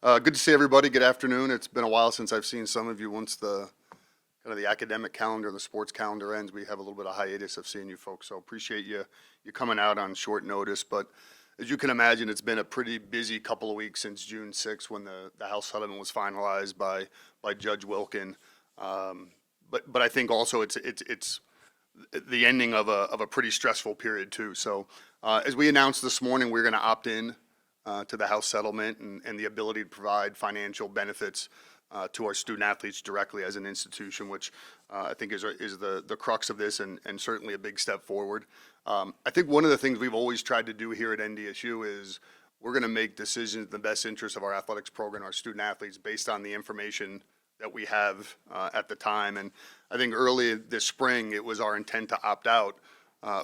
Good to see everybody. Good afternoon. It's been a while since I've seen some of you. Once the kind of the academic calendar, the sports calendar ends, we have a little bit of hiatus of seeing you folks. So appreciate you coming out on short notice. But as you can imagine, it's been a pretty busy couple of weeks since June 6th when the House settlement was finalized by Judge Wilkin. But I think also it's the ending of a pretty stressful period too. So as we announced this morning, we're going to opt in to the House settlement and the ability to provide financial benefits to our student athletes directly as an institution, which I think is the crux of this and certainly a big step forward. I think one of the things we've always tried to do here at NDSU is we're going to make decisions in the best interest of our athletics program, our student athletes, based on the information that we have at the time. And I think early this spring, it was our intent to opt out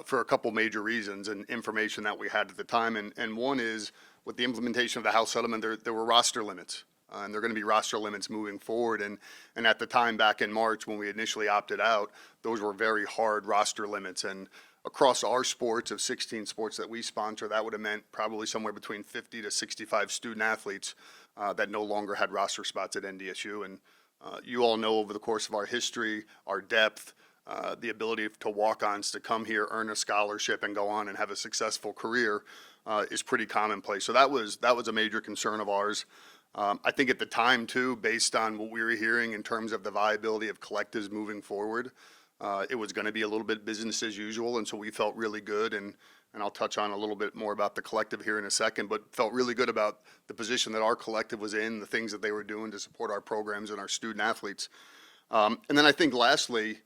for a couple major reasons and information that we had at the time. And one is, with the implementation of the House settlement, there were roster limits, and there are going to be roster limits moving forward. And at the time, back in March, when we initially opted out, those were very hard roster limits. And across our sports, of 16 sports that we sponsor, that would have meant probably somewhere between 50 to 65 student athletes that no longer had roster spots at NDSU. And you all know over the course of our history, our depth, the ability to walk-ons to come here, earn a scholarship, and go on and have a successful career is pretty commonplace. So that was a major concern of ours. I think at the time too, based on what we were hearing in terms of the viability of collectives moving forward, it was going to be a little bit business as usual, and so we felt really good. And I'll touch on a little bit more about the collective here in a second, but felt really good about the position that our collective was in, the things that they were doing to support our programs and our student athletes. And then I think lastly,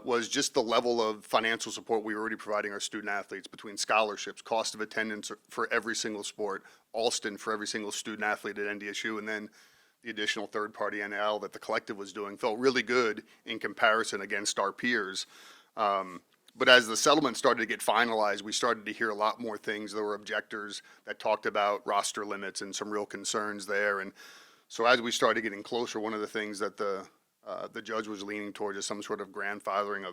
was just the level of financial support we were already providing our student athletes between scholarships, cost of attendance for every single sport, Alston for every single student athlete at NDSU, and then the additional third-party NIL that the collective was doing felt really good in comparison against our peers. But as the settlement started to get finalized, we started to hear a lot more things. There were objectors that talked about roster limits and some real concerns there. And so as we started getting closer, one of the things that the judge was leaning towards is some sort of grandfathering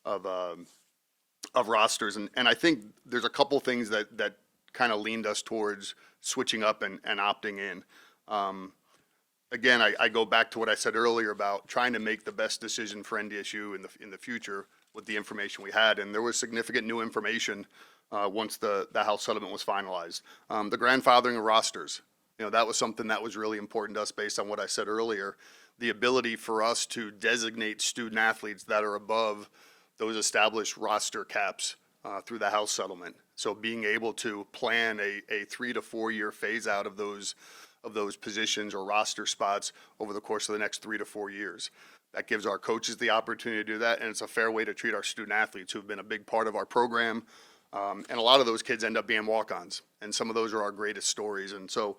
of rosters. And I think there's a couple things that kind of leaned us towards switching up and opting in. Again, I go back to what I said earlier about trying to make the best decision for NDSU in the future with the information we had. And there was significant new information once the House settlement was finalized. The grandfathering of rosters, that was something that was really important to us based on what I said earlier. The ability for us to designate student athletes that are above those established roster caps through the House settlement. So being able to plan a 3 to 4 year phase out of those positions or roster spots over the course of the next 3 to 4 years. That gives our coaches the opportunity to do that, and it's a fair way to treat our student athletes who've been a big part of our program. And a lot of those kids end up being walk-ons, and some of those are our greatest stories. And so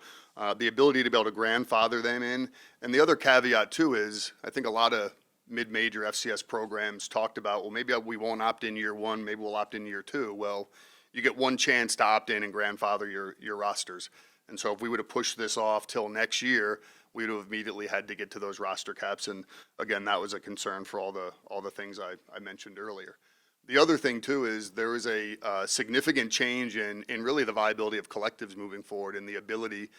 the ability to be able to grandfather them in. And the other caveat too is I think a lot of mid-major FCS programs talked about, well, maybe we won't opt in year one, maybe we'll opt in year two. Well, you get one chance to opt in and grandfather your rosters. And so if we would have pushed this off till next year, we would have immediately had to get to those roster caps. And again, that was a concern for all the things I mentioned earlier. The other thing too is there is a significant change in really the viability of collectives moving forward and the ability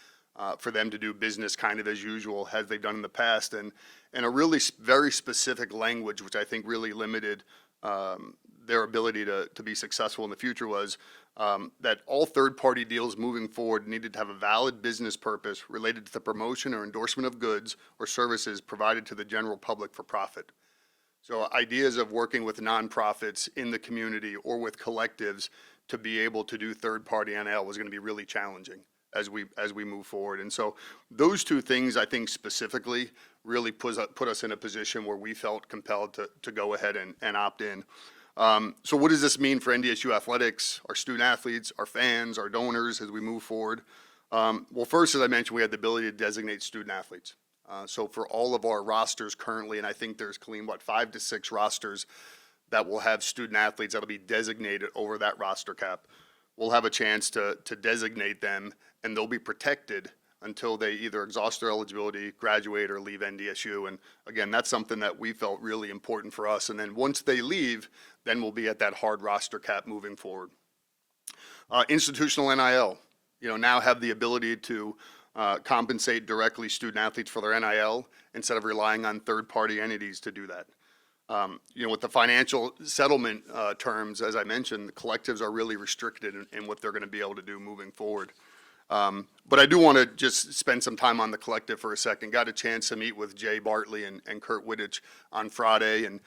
for them to do business kind of as usual as they've done in the past, and a really very specific language which I think really limited their ability to be successful in the future was that all third-party deals moving forward needed to have a valid business purpose related to the promotion or endorsement of goods or services provided to the general public for profit. So ideas of working with nonprofits in the community or with collectives to be able to do third-party NIL was going to be really challenging as we move forward. And so those two things, I think specifically, really put us in a position where we felt compelled to go ahead and opt in. So what does this mean for NDSU athletics, our student athletes, our fans, our donors as we move forward? Well, first, as I mentioned, we had the ability to designate student athletes. So for all of our rosters currently, and I think there's, Colleen, 5 to 6 rosters that will have student athletes that'll be designated over that roster cap. We'll have a chance to designate them, and they'll be protected until they either exhaust their eligibility, graduate, or leave NDSU. And again, that's something that we felt really important for us. And then once they leave, then we'll be at that hard roster cap moving forward. Institutional NIL, now have the ability to compensate directly student athletes for their NIL instead of relying on third-party entities to do that. With the financial settlement terms, as I mentioned, the collectives are really restricted in what they're going to be able to do moving forward. But I do want to just spend some time on the collective for a second. Got a chance to meet with Jay Bartley and Kurt Wittich on Friday, and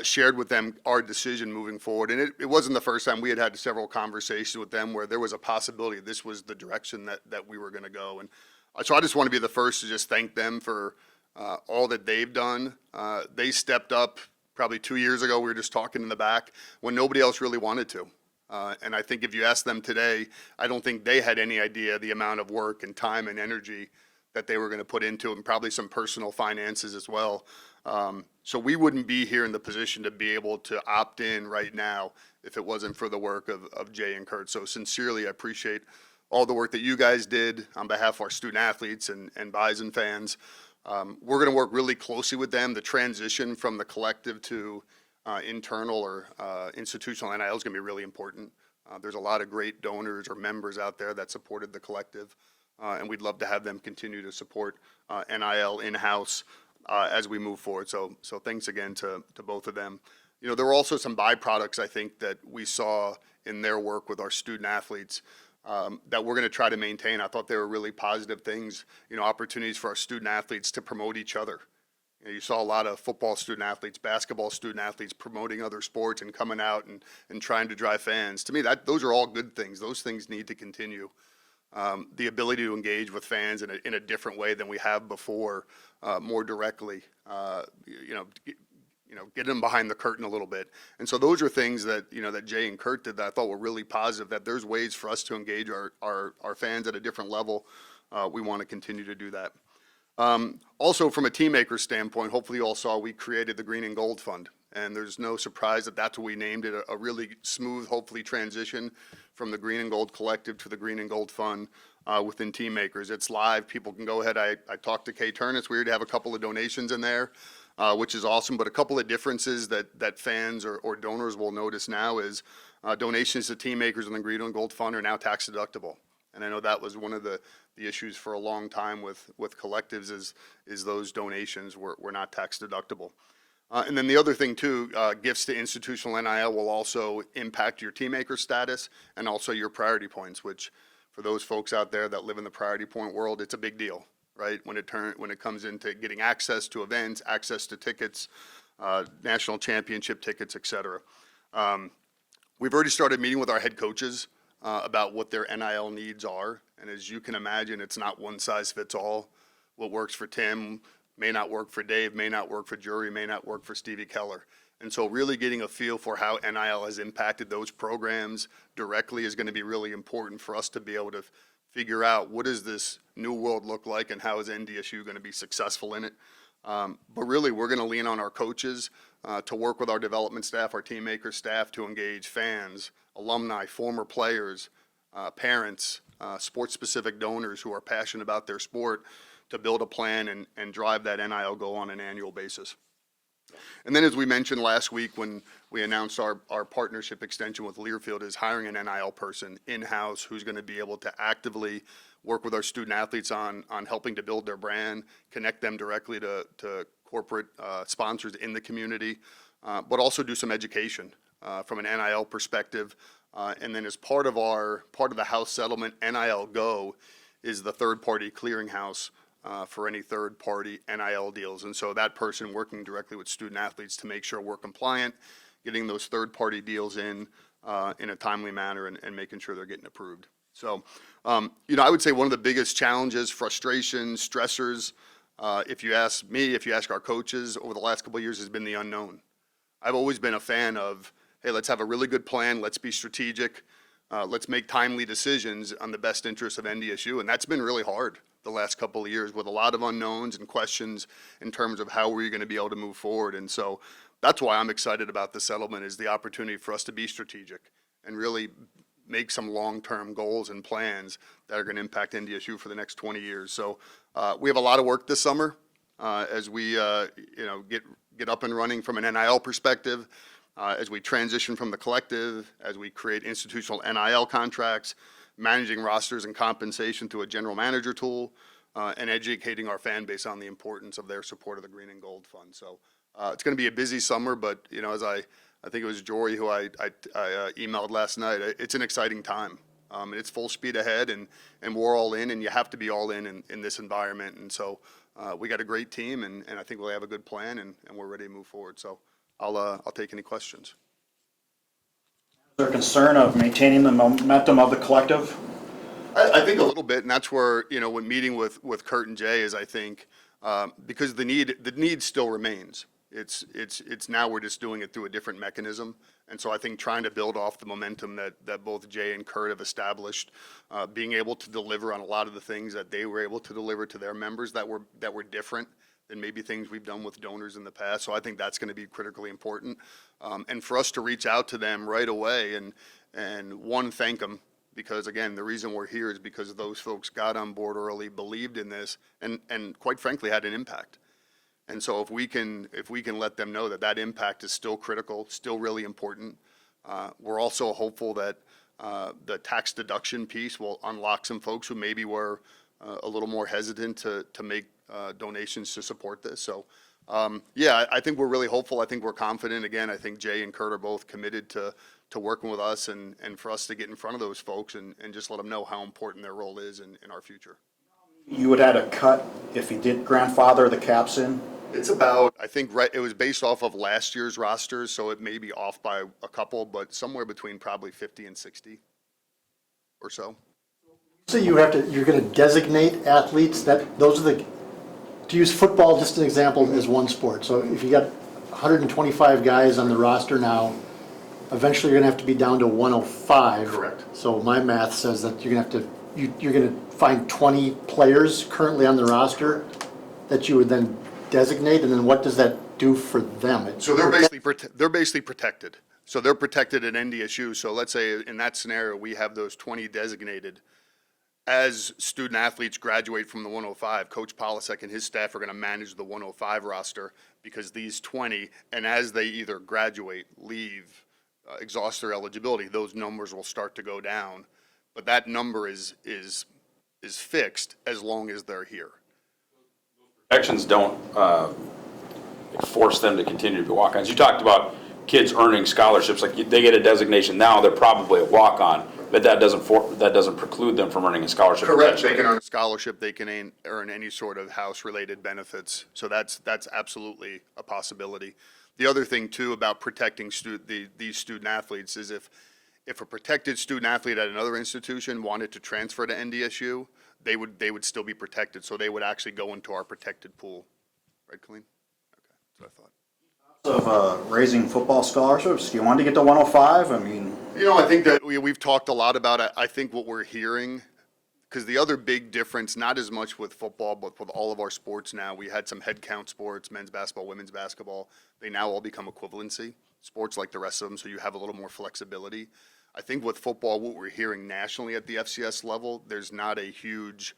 shared with them our decision moving forward. And it wasn't the first time. We had several conversations with them where there was a possibility this was the direction that we were going to go. And so I just want to be the first to just thank them for all that they've done. They stepped up probably 2 years ago. We were just talking in the back when nobody else really wanted to. And I think if you ask them today, I don't think they had any idea the amount of work and time and energy that they were going to put into it, and probably some personal finances as well. So we wouldn't be here in the position to be able to opt in right now if it wasn't for the work of Jay and Kurt. So sincerely, I appreciate all the work that you guys did on behalf of our student athletes and Bison fans. We're going to work really closely with them. The transition from the collective to internal or institutional NIL is going to be really important. There's a lot of great donors or members out there that supported the collective, and we'd love to have them continue to support NIL in-house as we move forward. So thanks again to both of them. There were also some byproducts, I think, that we saw in their work with our student athletes that we're going to try to maintain. I thought they were really positive things, opportunities for our student athletes to promote each other. You saw a lot of football student athletes, basketball student athletes promoting other sports and coming out and trying to drive fans. To me, those are all good things. Those things need to continue. The ability to engage with fans in a different way than we have before, more directly, get them behind the curtain a little bit. And so those are things that, that Jay and Kurt did that I thought were really positive, that there's ways for us to engage our fans at a different level. We want to continue to do that. Also, from a team maker standpoint, hopefully you all saw we created the Green and Gold Fund. And there's no surprise that that's what we named it, a really smooth, hopefully, transition from the Green and Gold Collective to the Green and Gold Fund within Team Makers. It's live. People can go ahead. I talked to Kay Turner. It's weird to have a couple of donations in there, which is awesome. But a couple of differences that fans or donors will notice now is donations to Team Makers and the Green and Gold Fund are now tax deductible. And I know that was one of the issues for a long time with collectives is those donations were not tax deductible. And then the other thing too, gifts to institutional NIL will also impact your team maker status and also your priority points, which for those folks out there that live in the priority point world, it's a big deal, right? When it comes into getting access to events, access to tickets, national championship tickets, et cetera. We've already started meeting with our head coaches about what their NIL needs are. And as you can imagine, it's not one size fits all. What works for Tim may not work for Dave, may not work for Jury, may not work for Stevie Keller. And so really getting a feel for how NIL has impacted those programs directly is going to be really important for us to be able to figure out what does this new world look like and how is NDSU going to be successful in it. But really, we're going to lean on our coaches to work with our development staff, our team maker staff, to engage fans, alumni, former players, parents, sports-specific donors who are passionate about their sport to build a plan and drive that NIL goal on an annual basis. And then, as we mentioned last week when we announced our partnership extension with Learfield, is hiring an NIL person in-house who's going to be able to actively work with our student athletes on helping to build their brand, connect them directly to corporate sponsors in the community, but also do some education from an NIL perspective. And then as part of the house settlement, NIL Go is the third-party clearinghouse for any third-party NIL deals. And so that person working directly with student athletes to make sure we're compliant, getting those third-party deals in a timely manner and making sure they're getting approved. So, I would say one of the biggest challenges, frustrations, stressors, if you ask me, if you ask our coaches over the last couple of years, has been the unknown. I've always been a fan of, hey, let's have a really good plan, let's be strategic, let's make timely decisions on the best interests of NDSU, and that's been really hard the last couple of years with a lot of unknowns and questions in terms of how we're going to be able to move forward. And so that's why I'm excited about the settlement, is the opportunity for us to be strategic and really make some long-term goals and plans that are going to impact NDSU for the next 20 years. So we have a lot of work this summer as we get up and running from an NIL perspective, as we transition from the collective, as we create institutional NIL contracts, managing rosters and compensation through a general manager tool, and educating our fan base on the importance of their support of the Green and Gold Fund. So it's going to be a busy summer, but as I think it was Jory who I emailed last night. It's an exciting time. It's full speed ahead, and we're all in, and you have to be all in this environment. And so we got a great team, and I think we'll have a good plan, and we're ready to move forward. So I'll take any questions. Is there concern of maintaining the momentum of the collective? I think a little bit, and that's where, when meeting with Kurt and Jay is, I think, because the need still remains. It's now we're just doing it through a different mechanism. And so I think trying to build off the momentum that both Jay and Kurt have established, being able to deliver on a lot of the things that they were able to deliver to their members that were different than maybe things we've done with donors in the past. So I think that's going to be critically important. And for us to reach out to them right away and thank them, because again, the reason we're here is because those folks got on board early, believed in this, and quite frankly had an impact. And so if we can let them know that impact is still critical, still really important. We're also hopeful that the tax deduction piece will unlock some folks who maybe were a little more hesitant to make donations to support this. So I think we're really hopeful. I think we're confident. Again, I think Jay and Kurt are both committed to working with us and for us to get in front of those folks and just let them know how important their role is in our future. You would add a cut if you did grandfather the caps in? It's about, I think, it was based off of last year's rosters, so it may be off by a couple, but somewhere between probably 50 and 60 or so. So you're going to designate athletes to use football just an example as one sport. So if you got 125 guys on the roster now, eventually you're going to have to be down to 105. Correct. So my math says that you're going to find 20 players currently on the roster that you would then designate, and then what does that do for them? So they're basically protected. So they're protected at NDSU. So let's say in that scenario we have those 20 designated. As student athletes graduate from the 105, Coach Polisek and his staff are going to manage the 105 roster because these 20, and as they either graduate, leave, exhaust their eligibility, those numbers will start to go down. But that number is fixed as long as they're here. Protections don't force them to continue to be walk-ons. You talked about kids earning scholarships. Like they get a designation now, they're probably a walk-on, but that doesn't preclude them from earning a scholarship. Correct. They can earn a scholarship. They can earn any sort of house-related benefits. So that's absolutely a possibility. The other thing too about protecting these student athletes is if a protected student athlete at another institution wanted to transfer to NDSU, they would still be protected. So they would actually go into our protected pool. Right, Colleen? Okay, that's what I thought. Of raising football scholarships, do you want to get to 105? I mean, I think that we've talked a lot about it. I think what we're hearing, because the other big difference, not as much with football, but with all of our sports now, we had some head count sports, men's basketball, women's basketball. They now all become equivalency sports like the rest of them, so you have a little more flexibility. I think with football, what we're hearing nationally at the FCS level, there's not a huge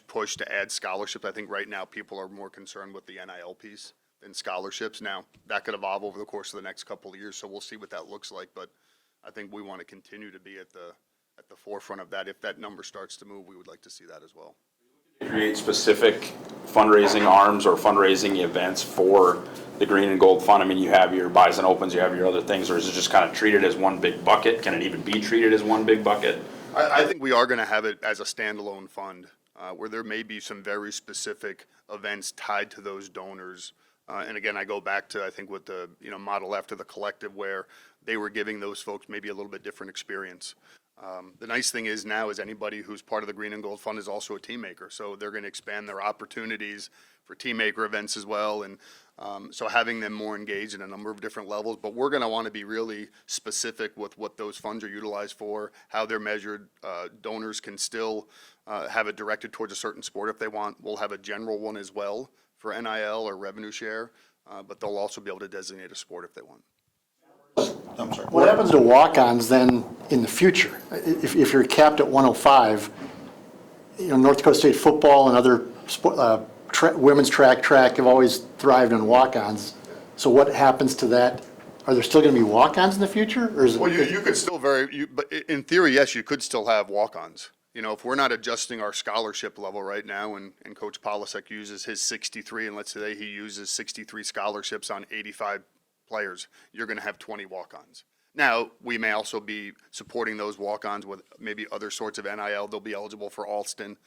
push to add scholarships. I think right now people are more concerned with the NIL piece than scholarships. Now, that could evolve over the course of the next couple of years, so we'll see what that looks like. But I think we want to continue to be at the forefront of that. If that number starts to move, we would like to see that as well. Create specific fundraising arms or fundraising events for the Green and Gold Fund. I mean, you have your buys and opens, you have your other things, or is it just kind of treated as one big bucket? Can it even be treated as one big bucket? I think we are going to have it as a standalone fund where there may be some very specific events tied to those donors. And again, I go back to, I think, with the model after the collective where they were giving those folks maybe a little bit different experience. The nice thing is now is anybody who's part of the Green and Gold Fund is also a team maker. So they're going to expand their opportunities for team maker events as well. And so having them more engaged in a number of different levels. But we're going to want to be really specific with what those funds are utilized for, how they're measured. Donors can still have it directed towards a certain sport if they want. We'll have a general one as well for NIL or revenue share. But they'll also be able to designate a sport if they want. I'm sorry. What happens to walk-ons then in the future? If you're capped at 105, North Dakota State football and other women's track have always thrived on walk-ons. So what happens to that are there still gonna be walk-ons in the future, or is Well, it? you could still but in theory, yes, you could still have walk-ons. You know, if we're not adjusting our scholarship level right now, and Coach Polisek uses his 63, and let's say he uses 63 scholarships on 85 players, you're gonna have 20 walk-ons. Now, we may also be supporting those walk-ons with maybe other sorts of NIL. They'll be eligible for Alston.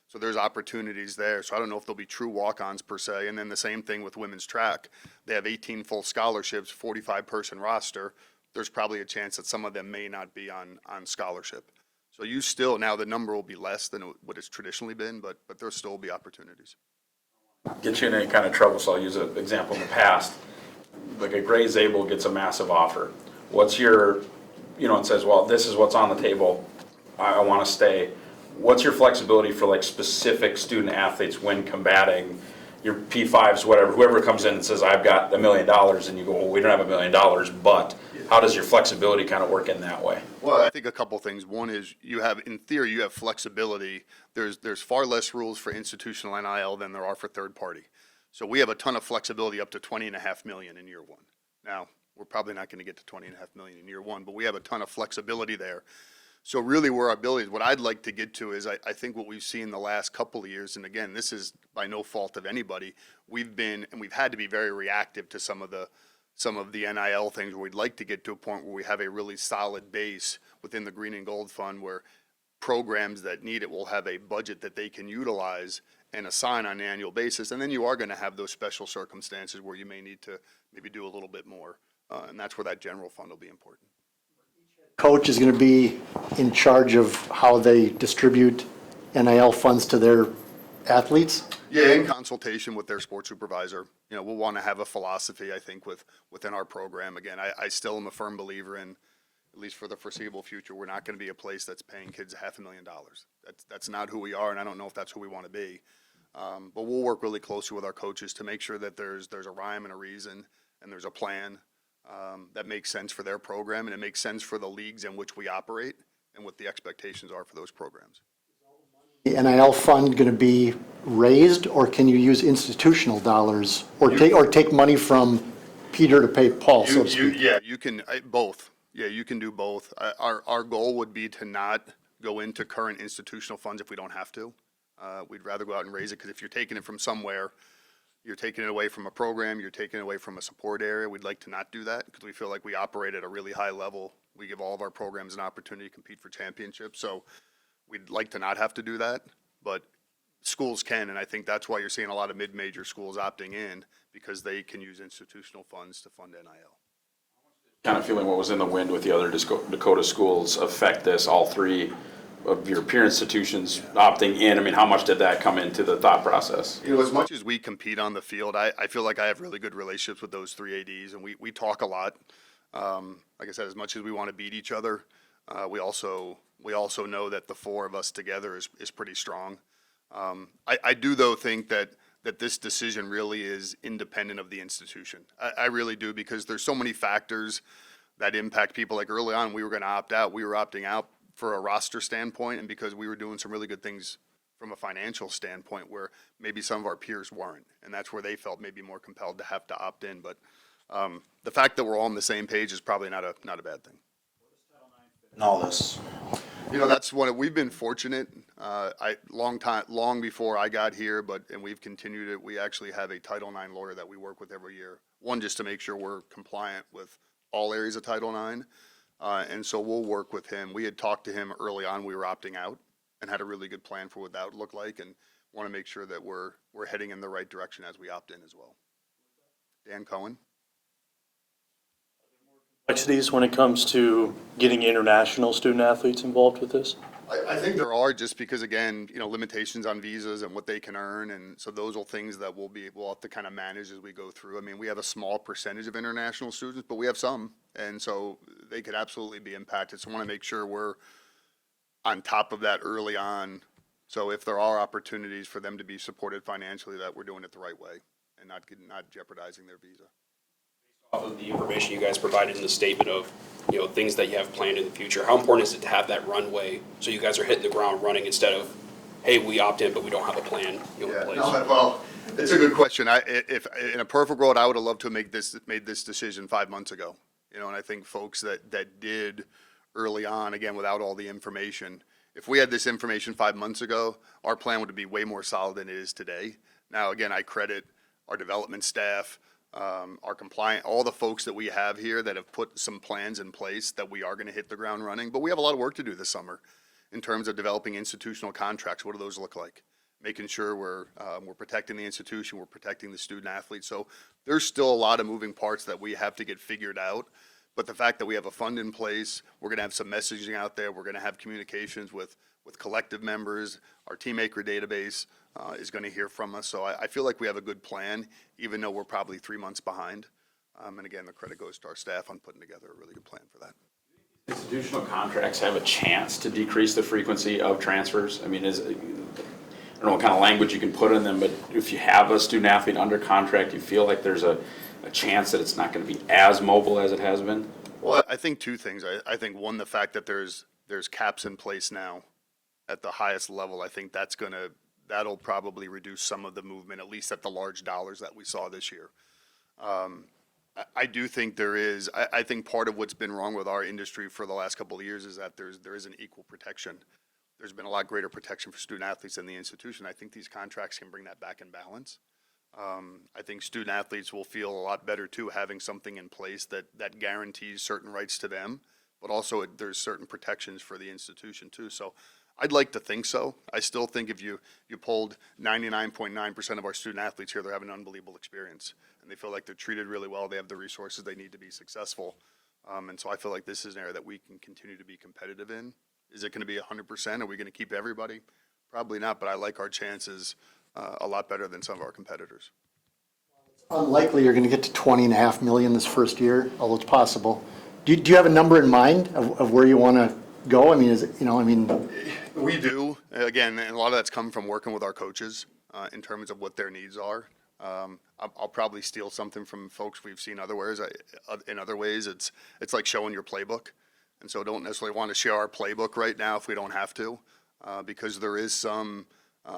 So there's opportunities there. So I don't know if they'll be true walk-ons per se. And then the same thing with women's track. They have 18 full scholarships, 45-person roster. There's probably a chance that some of them may not be on scholarship. So you still, now the number will be less than what it's traditionally been, but there'll still be opportunities. Get you in any kind of trouble, so I'll use an example in the past. Like a Gray Zabel gets a massive offer. What's your, and says, well, this is what's on the table. I want to stay. What's your flexibility for like specific student athletes when combating your P5s, whatever, whoever comes in and says, I've got $1 million, and you go, well, we don't have $1 million, but how does your flexibility kind of work in that way? Well, I think a couple things. One is in theory, you have flexibility. There's far less rules for institutional NIL than there are for third party. So we have a ton of flexibility up to $20.5 million in year one. Now, we're probably not going to get to $20.5 million in year one, but we have a ton of flexibility there. So really where our abilities, what I'd like to get to is I think what we've seen the last couple of years, and again, this is by no fault of anybody, we've had to be very reactive to some of the NIL things where we'd like to get to a point where we have a really solid base within the Green and Gold Fund where programs that need it will have a budget that they can utilize and assign on an annual basis. And then you are going to have those special circumstances where you may need to maybe do a little bit more. And that's where that general fund will be important. Coach is gonna be in charge of how they distribute NIL funds to their athletes? Yeah, in consultation with their sports supervisor. We'll want to have a philosophy, I think, within our program. Again, I still am a firm believer in, at least for the foreseeable future, we're not going to be a place that's paying kids $500,000. That's not who we are, and I don't know if that's who we want to be. But we'll work really closely with our coaches to make sure that there's a rhyme and a reason and there's a plan that makes sense for their program and it makes sense for the leagues in which we operate and what the expectations are for those programs. The NIL fund gonna be raised, or can you use institutional dollars, or take money from Peter to pay Paul, so to speak? Yeah, you can, both. Yeah, you can do both. Our goal would be to not go into current institutional funds if we don't have to. We'd rather go out and raise it, because if you're taking it from somewhere, you're taking it away from a program, you're taking it away from a support area. We'd like to not do that, because we feel like we operate at a really high level. We give all of our programs an opportunity to compete for championships, so we'd like to not have to do that, but schools can, and I think that's why you're seeing a lot of mid-major schools opting in, because they can use institutional funds to fund NIL. Kind of feeling what was in the wind with the other Dakota schools affect this, all three of your peer institutions opting in? I mean, how much did that come into the thought process? As much as we compete on the field, I feel like I have really good relationships with those three ADs, and we talk a lot. Like I said, as much as we want to beat each other, we also know that the four of us together is pretty strong. I do, though, think that this decision really is independent of the institution. I really do, because there's so many factors that impact people. Like early on, we were going to opt out. We were opting out for a roster standpoint, and because we were doing some really good things from a financial standpoint where maybe some of our peers weren't, and that's where they felt maybe more compelled to have to opt in. But the fact that we're all on the same page is probably not a bad thing. And all this. That's we've been fortunate. Long before I got here, and we've continued it. We actually have a Title IX lawyer that we work with every year. One, just to make sure we're compliant with all areas of Title IX. And so we'll work with him. We had talked to him early on. We were opting out and had a really good plan for what that would look like, and want to make sure that we're heading in the right direction as we opt in as well. Dan Cohen. Complexities when it comes to getting international student athletes involved with this? I think there are, just because, again, limitations on visas and what they can earn, and so those are things that we'll have to kind of manage as we go through. I mean, we have a small percentage of international students, but we have some, and so they could absolutely be impacted. So I want to make sure we're on top of that early on. So if there are opportunities for them to be supported financially, that we're doing it the right way and not jeopardizing their visa. Off of the information you guys provided in the statement of, things that you have planned in the future, how important is it to have that runway so you guys are hitting the ground running instead of, hey, we opt in, but we don't have a plan in place? Well, it's a good question. If in a perfect world, I would have loved to have made this decision 5 months ago. You know, and I think folks that did early on, again, without all the information, if we had this information 5 months ago, our plan would be way more solid than it is today. Now, again, I credit our development staff, our compliant, all the folks that we have here that have put some plans in place that we are going to hit the ground running. But we have a lot of work to do this summer in terms of developing institutional contracts. What do those look like? Making sure we're protecting the institution, we're protecting the student athletes. So there's still a lot of moving parts that we have to get figured out. But the fact that we have a fund in place, we're going to have some messaging out there, we're going to have communications with collective members, our Team Acre database is going to hear from us. So I feel like we have a good plan, even though we're probably 3 months behind. And again, the credit goes to our staff on putting together a really good plan for that. Institutional contracts have a chance to decrease the frequency of transfers? I mean, I don't know what kind of language you can put in them, but if you have a student athlete under contract, you feel like there's a chance that it's not going to be as mobile as it has been? Well, I think two things. I think one, the fact that there's caps in place now at the highest level, I think that'll probably reduce some of the movement, at least at the large dollars that we saw this year. I do think I think part of what's been wrong with our industry for the last couple of years is that there isn't equal protection. There's been a lot greater protection for student athletes in the institution. I think these contracts can bring that back in balance. I think student athletes will feel a lot better too, having something in place that guarantees certain rights to them, but also there's certain protections for the institution too. So I'd like to think so. I still think if you polled 99.9% of our student athletes here, they're having an unbelievable experience. And they feel like they're treated really well. They have the resources they need to be successful. And so I feel like this is an area that we can continue to be competitive in. Is it going to be 100%? Are we going to keep everybody? Probably not, but I like our chances a lot better than some of our competitors. Unlikely you're going to get to 20.5 million this first year, although it's possible. Do you have a number in mind of where you want to go? I mean, is it, We do. Again, and a lot of that's come from working with our coaches in terms of what their needs are. I'll probably steal something from folks we've seen in other ways. It's like showing your playbook. And so don't necessarily want to share our playbook right now if we don't have to, because there is some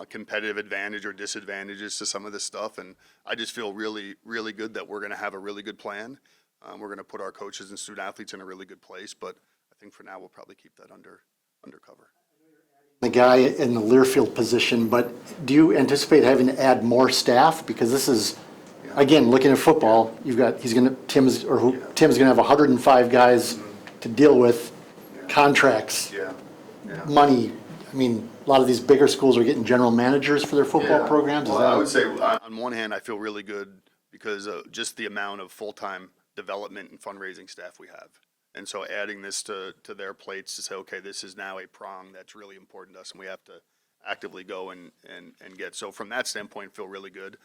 competitive advantage or disadvantages to some of this stuff. And I just feel really, really good that we're going to have a really good plan. We're going to put our coaches and student athletes in a really good place. But I think for now, we'll probably keep that undercover. the guy in the Learfield position, but do you anticipate having to add more staff? Because this is, again, looking at football, Tim's gonna have 105 guys to deal with, contracts, money. I mean, a lot of these bigger schools are getting general managers for their football programs. Well, I would say on one hand, I feel really good because of just the amount of full-time development and fundraising staff we have. And so adding this to their plates to say, okay, this is now a prong that's really important to us and we have to actively go and get. So from that standpoint, feel really good.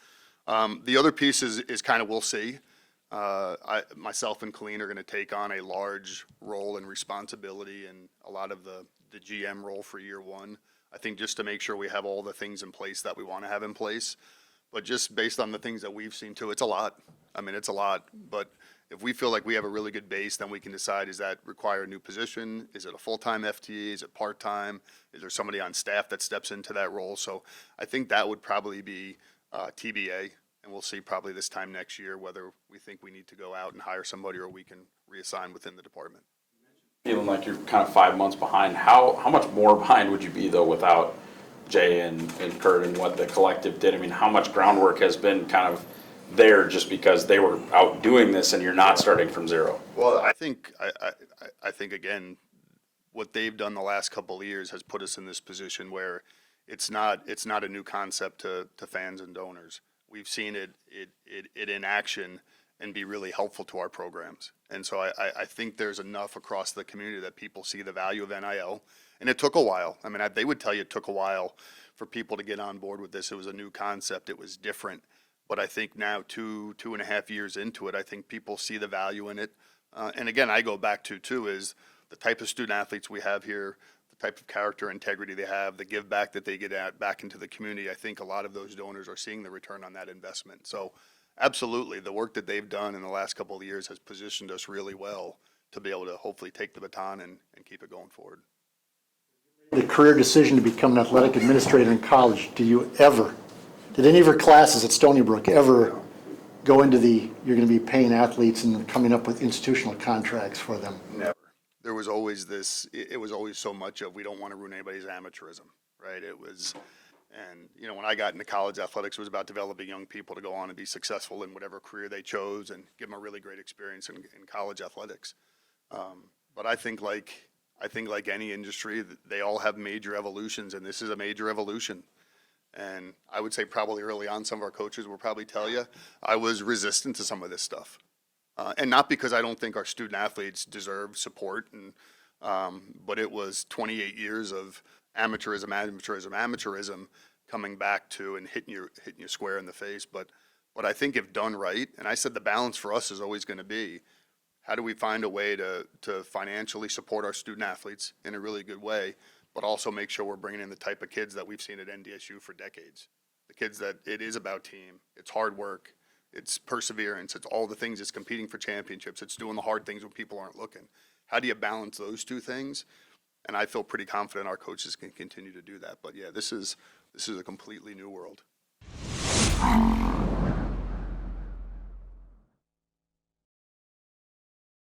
The other piece is kind of we'll see. Myself and Colleen are going to take on a large role and responsibility and a lot of the GM role for year one. I think just to make sure we have all the things in place that we want to have in place. But just based on the things that we've seen too, it's a lot. I mean, it's a lot. But if we feel like we have a really good base, then we can decide, does that require a new position? Is it a full-time FTE? Is it part-time? Is there somebody on staff that steps into that role? So I think that would probably be TBA. And we'll see probably this time next year whether we think we need to go out and hire somebody or we can reassign within the department. Feeling like you're kind of 5 months behind. How much more behind would you be though without Jay and Kurt and what the collective did? I mean, how much groundwork has been kind of there just because they were out doing this and you're not starting from zero? Well, I think again, what they've done the last couple of years has put us in this position where it's not a new concept to fans and donors. We've seen it in action and be really helpful to our programs. And so I think there's enough across the community that people see the value of NIL. And it took a while. I mean, they would tell you it took a while for people to get on board with this. It was a new concept. It was different. But I think now, 2.5 years into it, I think people see the value in it. And again, I go back to is the type of student athletes we have here, the type of character integrity they have, the give back that they get back into the community. I think a lot of those donors are seeing the return on that investment. So absolutely, the work that they've done in the last couple of years has positioned us really well to be able to hopefully take the baton and keep it going forward. The career decision to become an athletic administrator in college, did any of your classes at Stony Brook ever go into you're gonna be paying athletes and coming up with institutional contracts for them. Never. There was always this, it was always so much of, we don't want to ruin anybody's amateurism, right? It was, and, you know, when I got into college athletics, it was about developing young people to go on and be successful in whatever career they chose and give them a really great experience in college athletics. But I think like any industry, they all have major evolutions, and this is a major evolution. And I would say probably early on, some of our coaches will probably tell you, I was resistant to some of this stuff. And not because I don't think our student athletes deserve support, but it was 28 years of amateurism coming back to and hitting you square in the face. But I think if done right, and I said the balance for us is always going to be, how do we find a way to financially support our student athletes in a really good way, but also make sure we're bringing in the type of kids that we've seen at NDSU for decades. The kids that it is about team, it's hard work, it's perseverance, it's all the things, it's competing for championships, it's doing the hard things when people aren't looking. How do you balance those two things? And I feel pretty confident our coaches can continue to do that. But yeah, this is a completely new world.